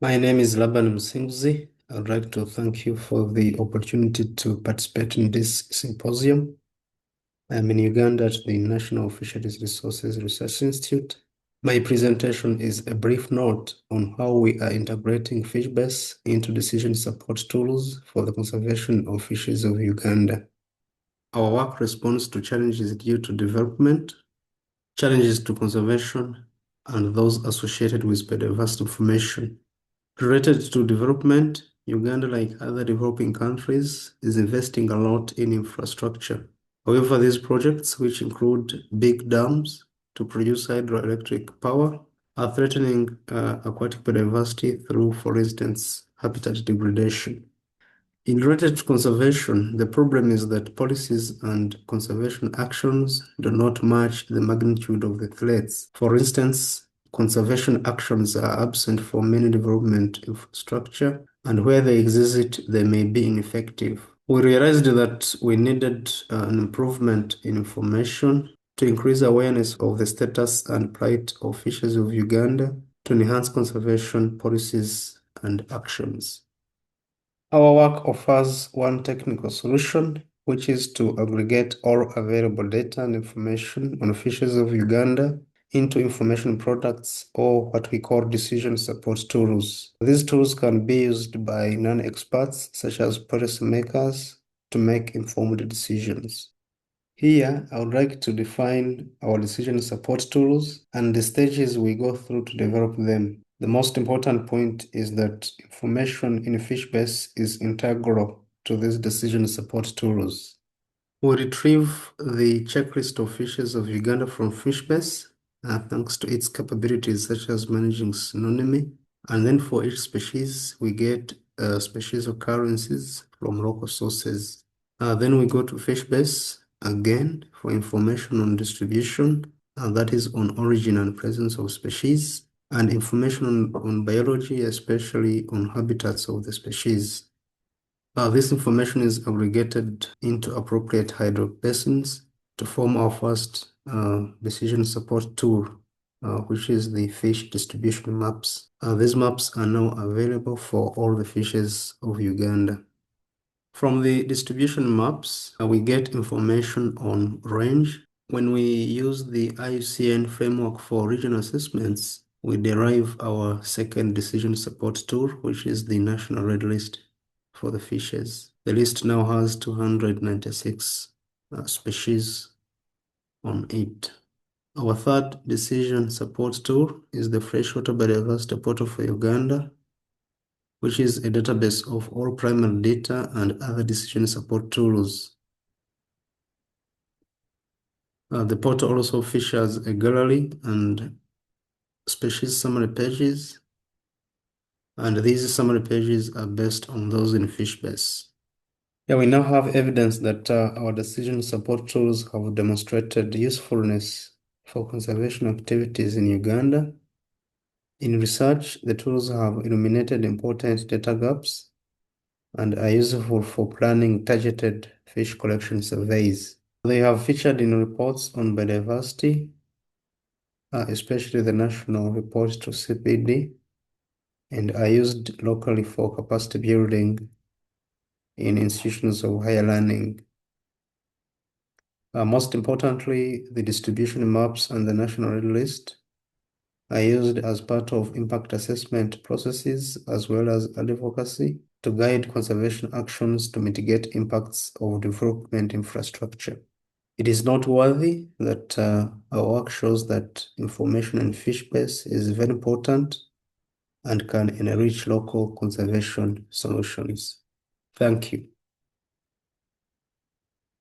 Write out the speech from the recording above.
My name is Laban Msingzi. I'd like to thank you for the opportunity to participate in this symposium. I'm in Uganda at the National Fisheries Resources Research Institute. My presentation is a brief note on how we are integrating FishBase into decision support tools for the conservation of fishes of Uganda. Our work responds to challenges due to development, challenges to conservation, and those associated with biodiversity information. Related to development, Uganda, like other developing countries, is investing a lot in infrastructure. However, these projects, which include big dams to produce hydroelectric power, are threatening aquatic biodiversity through, for instance, habitat degradation. In related to conservation, the problem is that policies and conservation actions do not match the magnitude of the threats. For instance, conservation actions are absent for many development infrastructure, and where they exist, they may be ineffective. We realized that we needed an improvement in information to increase awareness of the status and plight of fishes of Uganda, to enhance conservation policies and actions. Our work offers one technical solution, which is to aggregate all available data and information on fishes of Uganda into information products, or what we call decision support tools. These tools can be used by non-experts such as policymakers to make informed decisions. Here, I would like to define our decision support tools and the stages we go through to develop them. The most important point is that information in FishBase is integral to these decision support tools. We retrieve the checklist of fishes of Uganda from FishBase, thanks to its capabilities such as managing synonymy. And then for each species, we get species occurrences from local sources. Then we go to FishBase again for information on distribution, that is on origin and presence of species, and information on biology, especially on habitats of the species. This information is aggregated into appropriate hydrobasins to form our first decision support tool, which is the fish distribution maps. These maps are now available for all the fishes of Uganda. From the distribution maps, we get information on range. When we use the IUCN framework for regional assessments, we derive our second decision support tool, which is the National Red List for the fishes. The list now has 296 species on it. Our third decision support tool is the Freshwater Biodiversity Portal for Uganda, which is a database of all primary data and other decision support tools. The portal also features a gallery and species summary pages, and these summary pages are based on those in FishBase. Yeah, we now have evidence that our decision support tools have demonstrated usefulness for conservation activities in Uganda. In research, the tools have illuminated important data gaps and are useful for planning targeted fish collection surveys. They have featured in reports on biodiversity, especially the National Report to CPD, and are used locally for capacity building in institutions of higher learning. Most importantly, the distribution maps and the national red list are used as part of impact assessment processes as well as advocacy to guide conservation actions to mitigate impacts of development infrastructure. It is noteworthy that our work shows that information in FishBase is very important and can enrich local conservation solutions. Thank you.